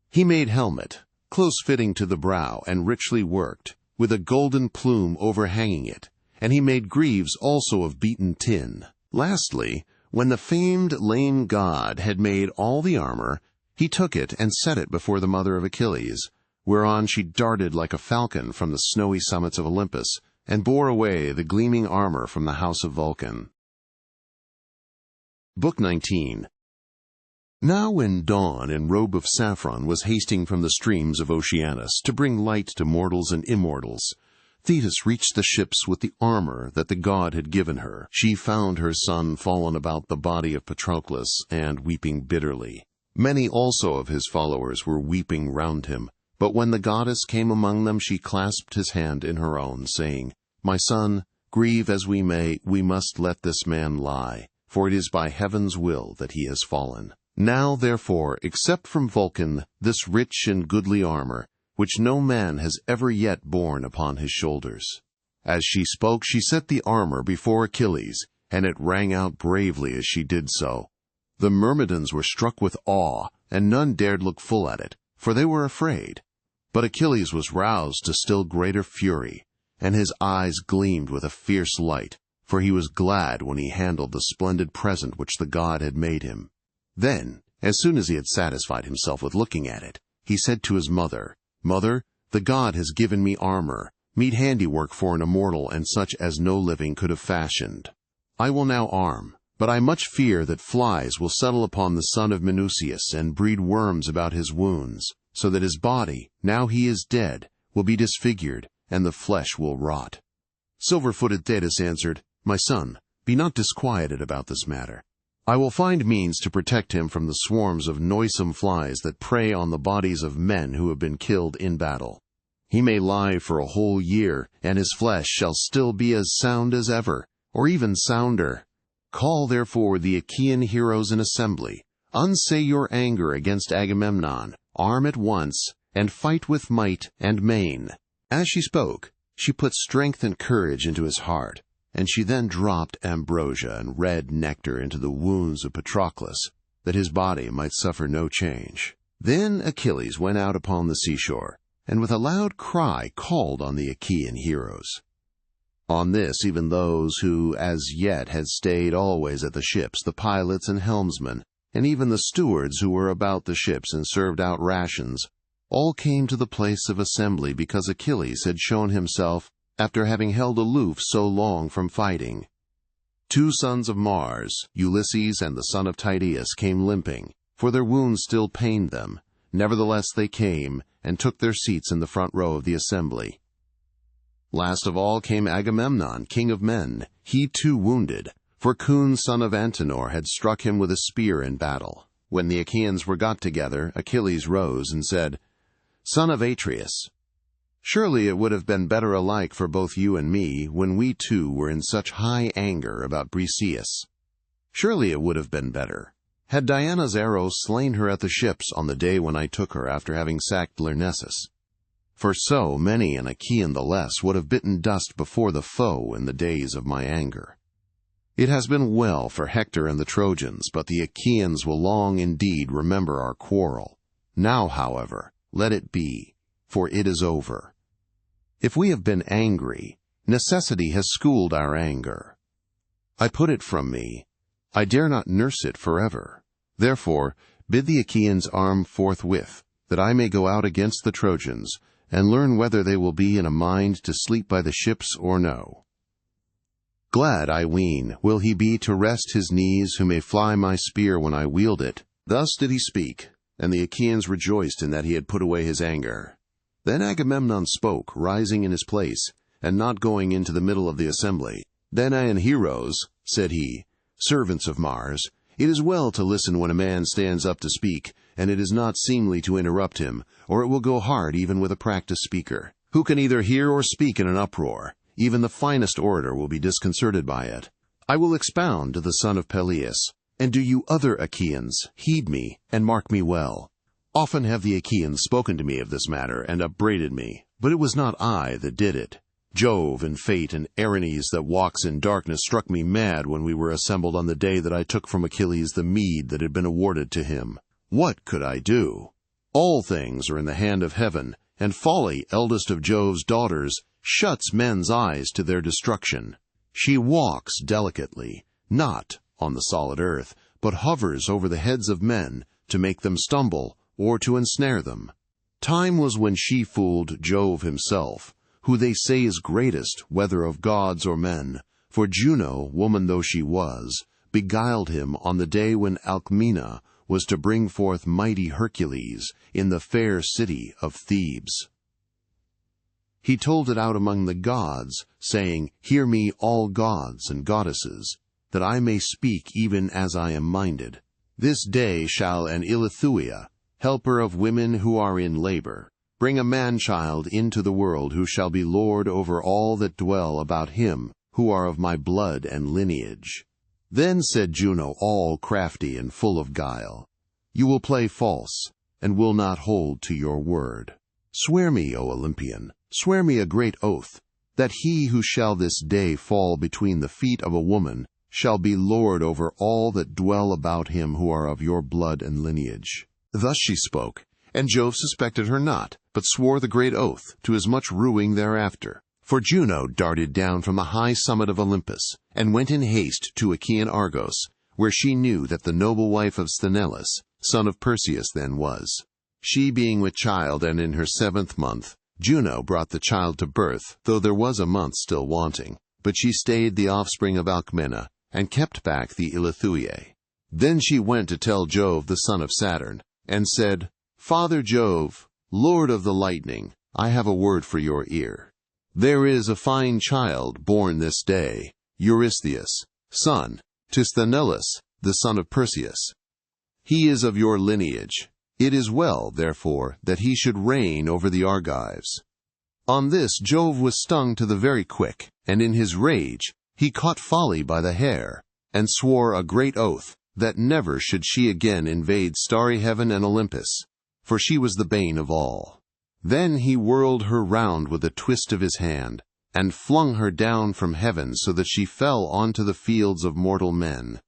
He made helmet, close-fitting to the brow and richly worked, with a golden plume overhanging it, and he made greaves also of beaten tin. Lastly, when the famed lame god had made all the armor, he took it and set it before the mother of Achilles, whereon she darted like a falcon from the snowy summits of Olympus, and bore away the gleaming armor from the house of Vulcan. Book 19. Now when Dawn in robe of saffron was hasting from the streams of Oceanus to bring light to mortals and immortals, Thetis reached the ships with the armor that the god had given her. She found her son fallen about the body of Patroclus, and weeping bitterly. Many also of his followers were weeping round him, but when the goddess came among them, she clasped his hand in her own, saying, "My son, grieve as we may, we must let this man lie, for it is by heaven's will that he has fallen. Now, therefore, accept from Vulcan this rich and goodly armor, which no man has ever yet borne upon his shoulders." As she spoke, she set the armor before Achilles, and it rang out bravely as she did so. The Myrmidons were struck with awe, and none dared look full at it, for they were afraid. But Achilles was roused to still greater fury, and his eyes gleamed with a fierce light, for he was glad when he handled the splendid present which the god had made him. Then, as soon as he had satisfied himself with looking at it, he said to his mother, "Mother, the god has given me armor, meet handiwork for an immortal and such as no living could have fashioned. I will now arm, but I much fear that flies will settle upon the son of Minucius and breed worms about his wounds, so that his body, now he is dead, will be disfigured, and the flesh will rot." Silver-footed Thetis answered, "My son, Be not disquieted about this matter. I will find means to protect him from the swarms of noisome flies that prey on the bodies of men who have been killed in battle. He may lie for a whole year, and his flesh shall still be as sound as ever, or even sounder. Call therefore the Achaean heroes in assembly. Unsay your anger against Agamemnon, arm at once, and fight with might and main." As she spoke, she put strength and courage into his heart, and she then dropped ambrosia and red nectar into the wounds of Patroclus, that his body might suffer no change. Then Achilles went out upon the seashore, and with a loud cry called on the Achaean heroes. On this even those who as yet had stayed always at the ships, the pilots and helmsmen, and even the stewards who were about the ships and served out rations, all came to the place of assembly because Achilles had shown himself after having held aloof so long from fighting. 2 sons of Mars, Ulysses and the son of Tydeus, came limping, for their wounds still pained them. Nevertheless they came, and took their seats in the front row of the assembly. Last of all came Agamemnon, king of men, he too wounded, for Coon son of Antenor had struck him with a spear in battle. When the Achaeans were got together, Achilles rose and said, "Son of Atreus, surely it would have been better alike for both you and me when we two were in such high anger about Briseis. Surely it would have been better, had Diana's arrow slain her at the ships on the day when I took her after having sacked Lyrnessus. For so many an Achaean the less would have bitten dust before the foe in the days of my anger. It has been well for Hector and the Trojans, but the Achaeans will long indeed remember our quarrel. Now, however, let it be, for it is over. If we have been angry, necessity has schooled our anger. I put it from me. I dare not nurse it forever. Therefore, bid the Achaeans arm forthwith, that I may go out against the Trojans, and learn whether they will be in a mind to sleep by the ships or no. Glad, I ween, will he be to rest his knees who may fly my spear when I wield it." Thus did he speak, and the Achaeans rejoiced in that he had put away his anger. Then Agamemnon spoke, rising in his place, and not going into the middle of the assembly. "Danaan heroes," said he, "servants of Mars, it is well to listen when a man stands up to speak, and it is not seemly to interrupt him, or it will go hard even with a practiced speaker, who can either hear or speak in an uproar. Even the finest orator will be disconcerted by it. I will expound to the son of Peleus, and do you other Achaeans heed me and mark me well. Often have the Achaeans spoken to me of this matter and upbraided me, but it was not I that did it. Jove and fate and Erinnys that walks in darkness struck me mad when we were assembled on the day that I took from Achilles the meed that had been awarded to him. What could I do? All things are in the hand of heaven, and Folly, eldest of Jove's daughters, shuts men's eyes to their destruction. She walks delicately, not on the solid earth, but hovers over the heads of men to make them stumble or to ensnare them. Time was when she fooled Jove himself, who they say is greatest, whether of gods or men, for Juno, woman though she was, beguiled him on the day when Alcmena was to bring forth mighty Hercules in the fair city of Thebes. He told it out among the gods, saying, "Hear me, all gods and goddesses, that I may speak even as I am minded. This day shall an Ilithuia, helper of women who are in labor, bring a man-child into the world who shall be lord over all that dwell about him who are of my blood and lineage." Then said Juno, all crafty and full of guile, "You will play false, and will not hold to your word. Swear me, O Olympian, swear me a great oath, that he who shall this day fall between the feet of a woman shall be lord over all that dwell about him who are of your blood and lineage." Thus she spoke, and Jove suspected her not, but swore the great oath, to his much ruing thereafter. For Juno darted down from the high summit of Olympus, and went in haste to Achaean Argos, where she knew that the noble wife of Sthenelus, son of Perseus, then was. She being with child and in her 7th month, Juno brought the child to birth, though there was a month still wanting. But she stayed the offspring of Alcmena, and kept back the Ilithuiae. Then she went to tell Jove the son of Saturn, and said, "Father Jove, Lord of the lightning, I have a word for your ear. There is a fine child born this day, Eurystheus, son to Sthenelus, the son of Perseus. He is of your lineage. It is well, therefore, that he should reign over the Argives." On this Jove was stung to the very quick, and in his rage he caught Folly by the hair, and swore a great oath that never should she again invade starry heaven and Olympus, for she was the bane of all. Then he whirled her round with a twist of his hand, and flung her down from heaven so that she fell onto the fields of mortal men.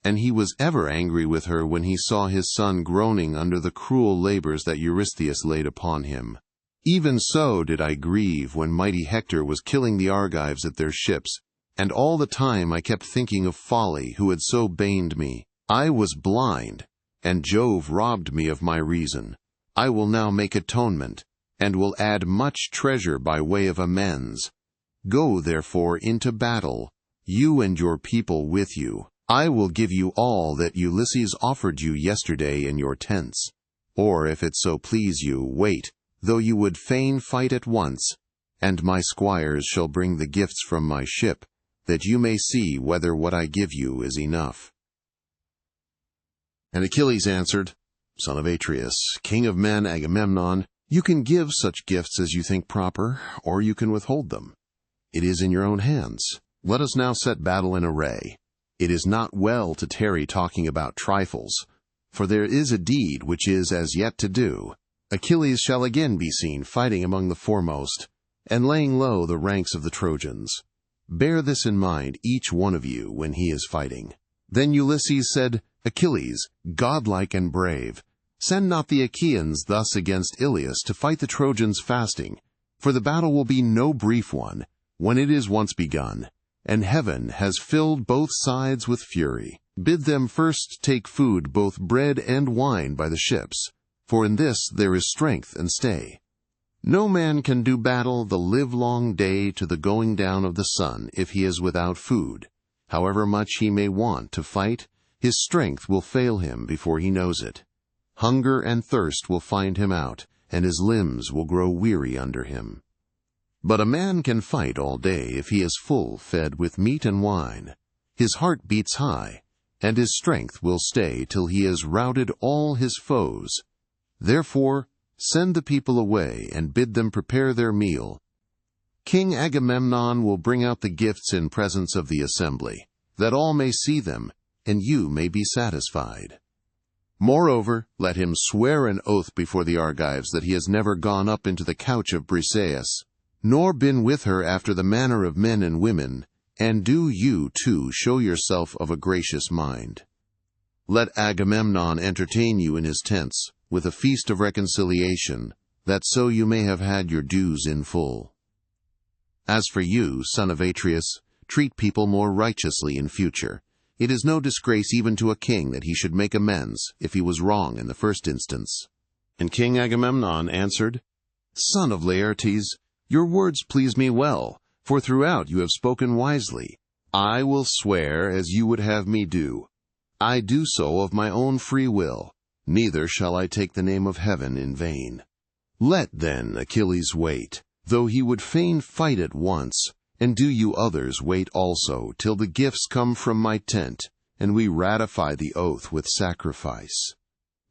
And he was ever angry with her when he saw his son groaning under the cruel labors that Eurystheus laid upon him. Even so did I grieve when mighty Hector was killing the Argives at their ships, and all the time I kept thinking of Folly, who had so baned me. I was blind, and Jove robbed me of my reason. I will now make atonement, and will add much treasure by way of amends. Go therefore into battle, you and your people with you. I will give you all that Ulysses offered you yesterday in your tents. Or if it so please you, wait, though you would fain fight at once, and my squires shall bring the gifts from my ship, that you may see whether what I give you is enough." And Achilles answered, "Son of Atreus, king of men, Agamemnon, you can give such gifts as you think proper, or you can withhold them. It is in your own hands. Let us now set battle in array. It is not well to tarry talking about trifles, for there is a deed which is as yet to do. Achilles shall again be seen fighting among the foremost, and laying low the ranks of the Trojans. Bear this in mind, each one of you, when he is fighting." Then Ulysses said, "Achilles, godlike and brave, send not the Achaeans thus against Iliad to fight the Trojans fasting, for the battle will be no brief one, when it is once begun, and heaven has filled both sides with fury. Bid them first take food, both bread and wine, by the ships, for in this there is strength and stay. No man can do battle the livelong day to the going down of the sun if he is without food. However much he may want to fight, his strength will fail him before he knows it. Hunger and thirst will find him out, and his limbs will grow weary under him. But a man can fight all day if he is full fed with meat and wine. His heart beats high, and his strength will stay till he has routed all his foes. Therefore, send the people away and bid them prepare their meal. King Agamemnon will bring out the gifts in presence of the assembly, that all may see them, and you may be satisfied. Moreover, let him swear an oath before the Argives that he has never gone up into the couch of Briseis, nor been with her after the manner of men and women, and do you, too, show yourself of a gracious mind. Let Agamemnon entertain you in his tents, with a feast of reconciliation, that so you may have had your dues in full. As for you, son of Atreus, treat people more righteously in future. It is no disgrace even to a king that he should make amends if he was wrong in the first instance." And King Agamemnon answered, "Son of Laertes, your words please me well, for throughout you have spoken wisely. I will swear as you would have me do. I do so of my own free will, neither shall I take the name of heaven in vain. Let then Achilles wait, though he would fain fight at once, and do you others wait also till the gifts come from my tent, and we ratify the oath with sacrifice.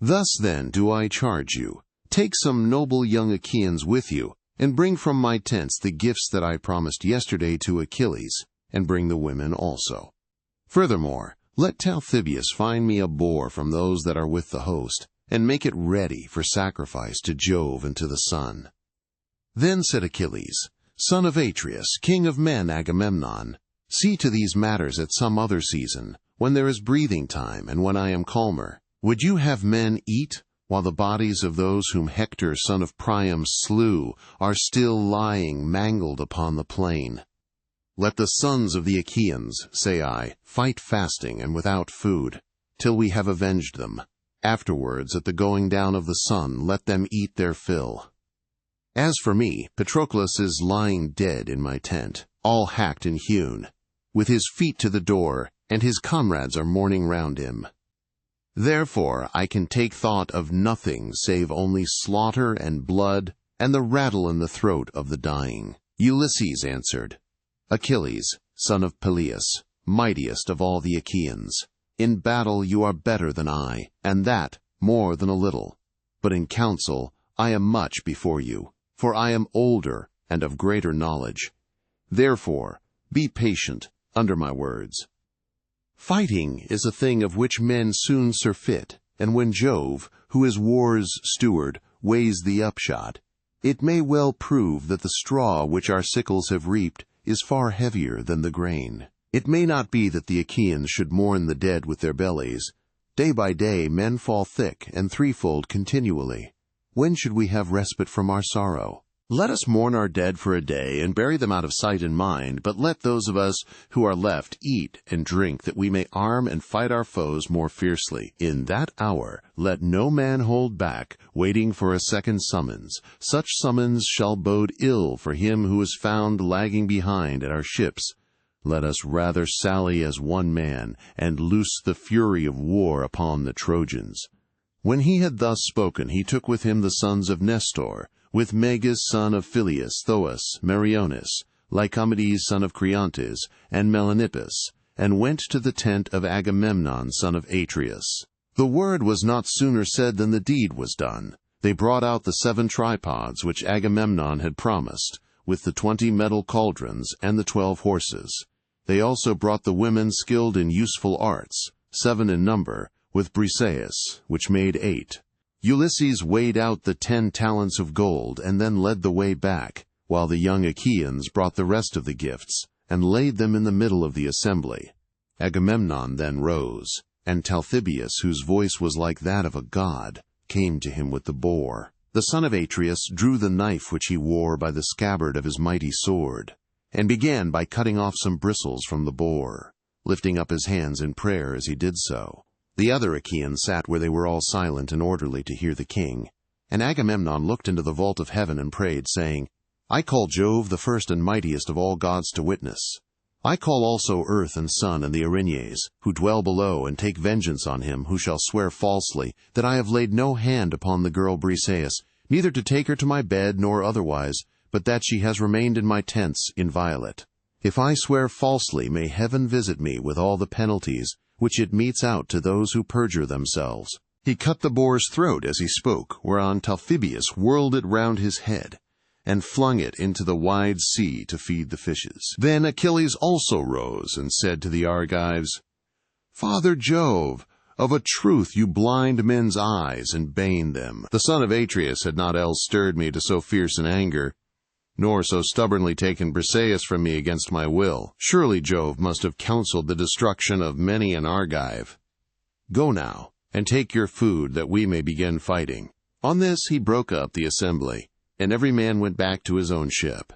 Thus then do I charge you, take some noble young Achaeans with you, and bring from my tents the gifts that I promised yesterday to Achilles, and bring the women also. Furthermore, let Talthybius find me a boar from those that are with the host, and make it ready for sacrifice to Jove and to the sun." Then said Achilles, "Son of Atreus, king of men, Agamemnon, see to these matters at some other season, when there is breathing time and when I am calmer. Would you have men eat, while the bodies of those whom Hector, son of Priam, slew, are still lying mangled upon the plain? Let the sons of the Achaeans, say I, fight fasting and without food, till we have avenged them. Afterwards, at the going down of the sun, let them eat their fill. As for me, Patroclus is lying dead in my tent, all hacked and hewn, with his feet to the door, and his comrades are mourning round him. Therefore I can take thought of nothing save only slaughter and blood, and the rattle in the throat of the dying." Ulysses answered, "Achilles, son of Peleus, mightiest of all the Achaeans. In battle you are better than I, and that more than a little. But in counsel I am much before you, for I am older and of greater knowledge. Therefore, be patient under my words. Fighting is a thing of which men soon surfeit, and when Jove, who is war's steward, weighs the upshot, it may well prove that the straw which our sickles have reaped is far heavier than the grain. It may not be that the Achaeans should mourn the dead with their bellies. Day by day men fall thick and threefold continually. When should we have respite from our sorrow? Let us mourn our dead for a day and bury them out of sight and mind, but let those of us who are left eat and drink, that we may arm and fight our foes more fiercely. In that hour let no man hold back, waiting for a second summons. Such summons shall bode ill for him who is found lagging behind at our ships. Let us rather sally as one man, and loose the fury of war upon the Trojans. When he had thus spoken, he took with him the sons of Nestor, with Meges son of Phyleus, Thoas, Meriones, Lycomedes son of Creontes, and Melanippus, and went to the tent of Agamemnon son of Atreus. The word was not sooner said than the deed was done. They brought out the 7 tripods which Agamemnon had promised, with the 20 metal cauldrons and the 12 horses. They also brought the women skilled in useful arts, 7 in number, with Briseis, which made 8. Ulysses weighed out the 10 talents of gold and then led the way back, while the young Achaeans brought the rest of the gifts and laid them in the middle of the assembly. Agamemnon then rose, and Talthybius, whose voice was like that of a god, came to him with the boar. The son of Atreus drew the knife which he wore by the scabbard of his mighty sword, and began by cutting off some bristles from the boar, lifting up his hands in prayer as he did so. The other Achaeans sat where they were all silent and orderly to hear the king. And Agamemnon looked into the vault of heaven and prayed, saying, I call Jove, the first and mightiest of all gods, to witness. I call also earth and sun and the Erinyes, who dwell below, and take vengeance on him who shall swear falsely that I have laid no hand upon the girl Briseis, neither to take her to my bed nor otherwise, but that she has remained in my tents inviolate. If I swear falsely, may heaven visit me with all the penalties which it metes out to those who perjure themselves. He cut the boar's throat as he spoke, whereon Talthybius whirled it round his head, and flung it into the wide sea to feed the fishes. Then Achilles also rose and said to the Argives, Father Jove, of a truth you blind men's eyes and bane them. The son of Atreus had not else stirred me to so fierce an anger, nor so stubbornly taken Briseis from me against my will. Surely Jove must have counseled the destruction of many an Argive. Go now, and take your food, that we may begin fighting. On this he broke up the assembly, and every man went back to his own ship.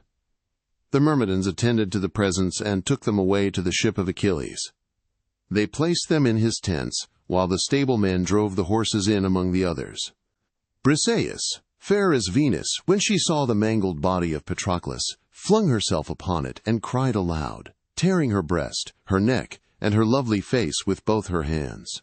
The Myrmidons attended to the presents and took them away to the ship of Achilles. They placed them in his tents, while the stablemen drove the horses in among the others. Briseis, fair as Venus, when she saw the mangled body of Patroclus, flung herself upon it and cried aloud, tearing her breast, her neck, and her lovely face with both her hands.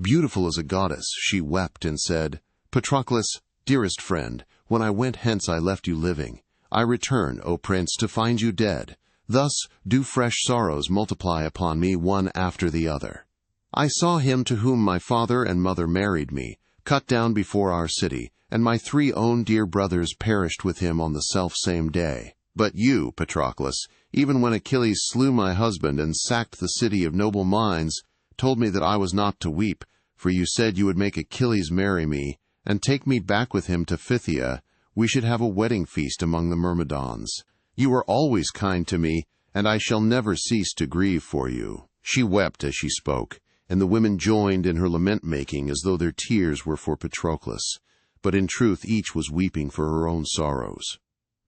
Beautiful as a goddess, she wept and said, Patroclus, dearest friend, when I went hence I left you living. I return, O prince, to find you dead. Thus do fresh sorrows multiply upon me one after the other. I saw him to whom my father and mother married me, cut down before our city, and my 3 own dear brothers perished with him on the self-same day. But you, Patroclus, even when Achilles slew my husband and sacked the city of noble minds, told me that I was not to weep, for you said you would make Achilles marry me, and take me back with him to Phthia. We should have a wedding feast among the Myrmidons. You were always kind to me, and I shall never cease to grieve for you. She wept as she spoke, and the women joined in her lament-making as though their tears were for Patroclus. But in truth each was weeping for her own sorrows.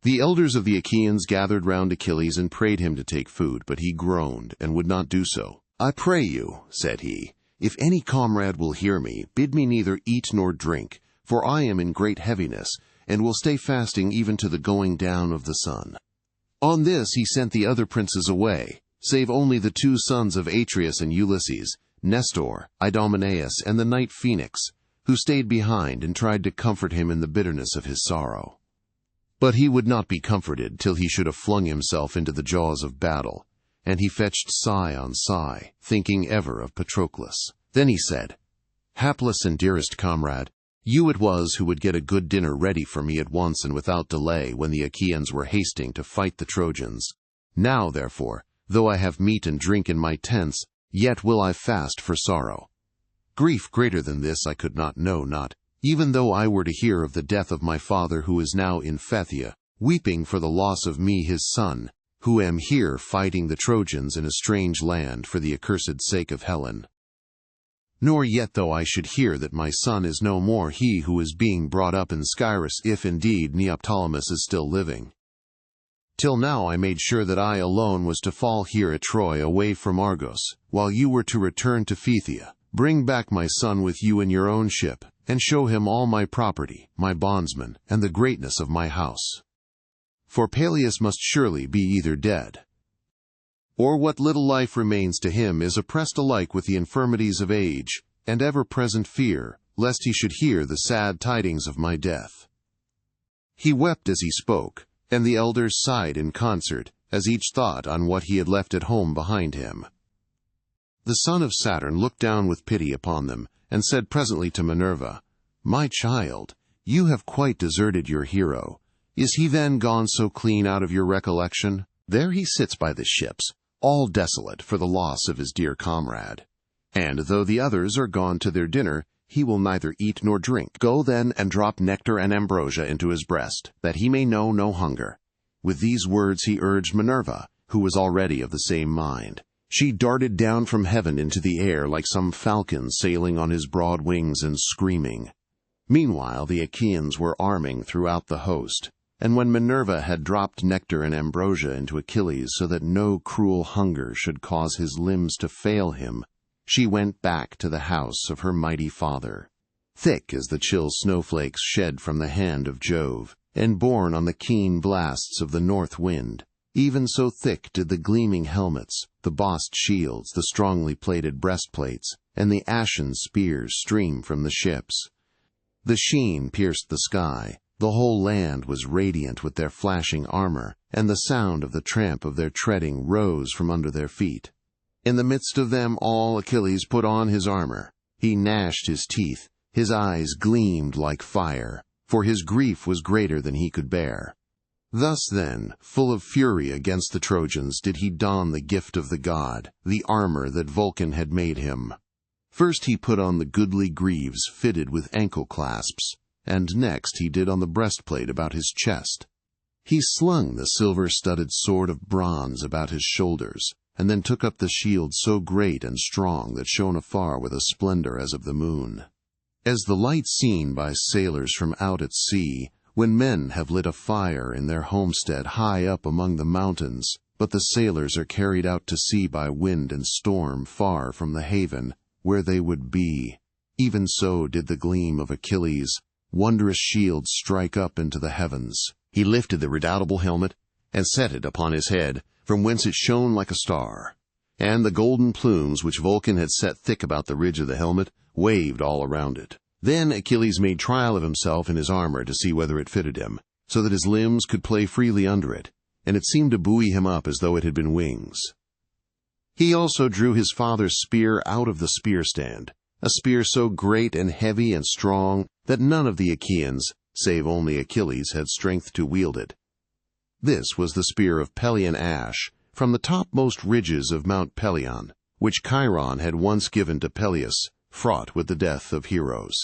The elders of the Achaeans gathered round Achilles and prayed him to take food, but he groaned and would not do so. I pray you, said he, if any comrade will hear me, bid me neither eat nor drink, for I am in great heaviness, and will stay fasting even to the going down of the sun. On this he sent the other princes away, save only the 2 sons of Atreus and Ulysses, Nestor, Idomeneus, and the knight Phoenix, who stayed behind and tried to comfort him in the bitterness of his sorrow. But he would not be comforted till he should have flung himself into the jaws of battle. and he fetched sigh on sigh, thinking ever of Patroclus. Then he said, "Hapless and dearest comrade, you it was who would get a good dinner ready for me at once and without delay when the Achaeans were hasting to fight the Trojans. Now, therefore, though I have meat and drink in my tents, yet will I fast for sorrow. Grief greater than this I could not know, not even though I were to hear of the death of my father who is now in Phthia, weeping for the loss of me his son, who am here fighting the Trojans in a strange land for the accursed sake of Helen. Nor yet though I should hear that my son is no more he who is being brought up in Scyrus, if indeed Neoptolemus is still living. Till now I made sure that I alone was to fall here at Troy away from Argos, while you were to return to Phthia. Bring back my son with you in your own ship, and show him all my property, my bondsmen, and the greatness of my house. For Peleus must surely be either dead, or what little life remains to him is oppressed alike with the infirmities of age, and ever-present fear, lest he should hear the sad tidings of my death." He wept as he spoke, and the elders sighed in concert, as each thought on what he had left at home behind him. The son of Saturn looked down with pity upon them, and said presently to Minerva, "My child, you have quite deserted your hero. Is he then gone so clean out of your recollection? There he sits by the ships, all desolate for the loss of his dear comrade. And though the others are gone to their dinner, he will neither eat nor drink. Go then and drop nectar and ambrosia into his breast, that he may know no hunger." With these words he urged Minerva, who was already of the same mind. She darted down from heaven into the air like some falcon sailing on his broad wings and screaming. Meanwhile the Achaeans were arming throughout the host. And when Minerva had dropped nectar and ambrosia into Achilles so that no cruel hunger should cause his limbs to fail him, she went back to the house of her mighty father. Thick as the chill snowflakes shed from the hand of Jove, and borne on the keen blasts of the north wind, even so thick did the gleaming helmets, the bossed shields, the strongly plated breastplates, and the ashen spears stream from the ships. The sheen pierced the sky. The whole land was radiant with their flashing armor, and the sound of the tramp of their treading rose from under their feet. In the midst of them all Achilles put on his armor. He gnashed his teeth, his eyes gleamed like fire, for his grief was greater than he could bear. Thus then, full of fury against the Trojans, did he don the gift of the god, the armor that Vulcan had made him. First he put on the goodly greaves fitted with ankle clasps, and next he did on the breastplate about his chest. He slung the silver-studded sword of bronze about his shoulders, and then took up the shield so great and strong that shone afar with a splendor as of the moon. As the light seen by sailors from out at sea, when men have lit a fire in their homestead high up among the mountains, but the sailors are carried out to sea by wind and storm far from the haven where they would be, even so did the gleam of Achilles' wondrous shield strike up into the heavens. He lifted the redoubtable helmet, and set it upon his head, from whence it shone like a star. And the golden plumes which Vulcan had set thick about the ridge of the helmet waved all around it. Then Achilles made trial of himself in his armor to see whether it fitted him, so that his limbs could play freely under it, and it seemed to buoy him up as though it had been wings. He also drew his father's spear out of the spear stand, a spear so great and heavy and strong that none of the Achaeans, save only Achilles, had strength to wield it. This was the spear of Pelion ash, from the topmost ridges of Mount Pelion, which Chiron had once given to Peleus, fraught with the death of heroes.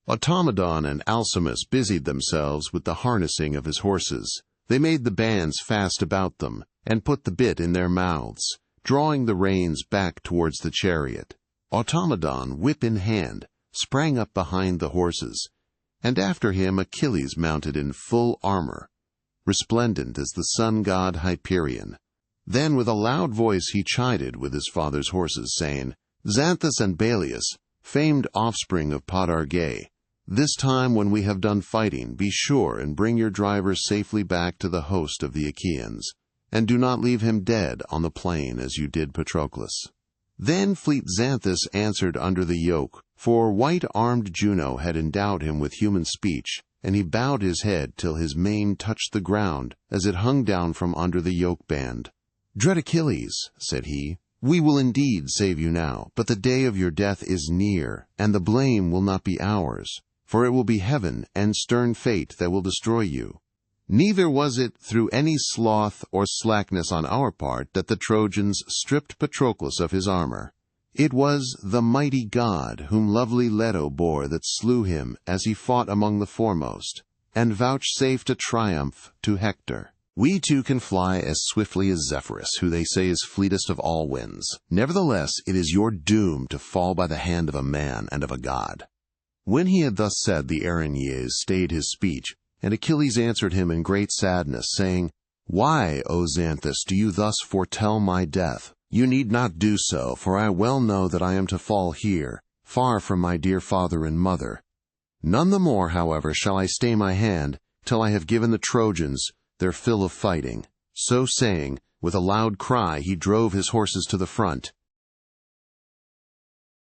Automedon and Alcimus busied themselves with the harnessing of his horses. They made the bands fast about them, and put the bit in their mouths, drawing the reins back towards the chariot. Automedon, whip in hand, sprang up behind the horses, and after him Achilles mounted in full armor, resplendent as the sun-god Hyperion. Then with a loud voice he chided with his father's horses, saying, "Xanthus and Balius, famed offspring of Podarge, this time when we have done fighting, be sure and bring your driver safely back to the host of the Achaeans, and do not leave him dead on the plain as you did Patroclus." Then fleet Xanthus answered under the yoke, for white-armed Juno had endowed him with human speech, and he bowed his head till his mane touched the ground as it hung down from under the yoke-band. "Dread Achilles," said he, "we will indeed save you now, but the day of your death is near, and the blame will not be ours, for it will be heaven and stern fate that will destroy you. Neither was it through any sloth or slackness on our part that the Trojans stripped Patroclus of his armor. It was the mighty god whom lovely Leto bore that slew him as he fought among the foremost, and vouchsafed a triumph to Hector. We too can fly as swiftly as Zephyrus, who they say is fleetest of all winds. Nevertheless, it is your doom to fall by the hand of a man and of a god." When he had thus said, the Erinyes stayed his speech, and Achilles answered him in great sadness, saying, "Why, O Xanthus, do you thus foretell my death? You need not do so, for I well know that I am to fall here, far from my dear father and mother. None the more, however, shall I stay my hand till I have given the Trojans their fill of fighting." So saying, with a loud cry he drove his horses to the front,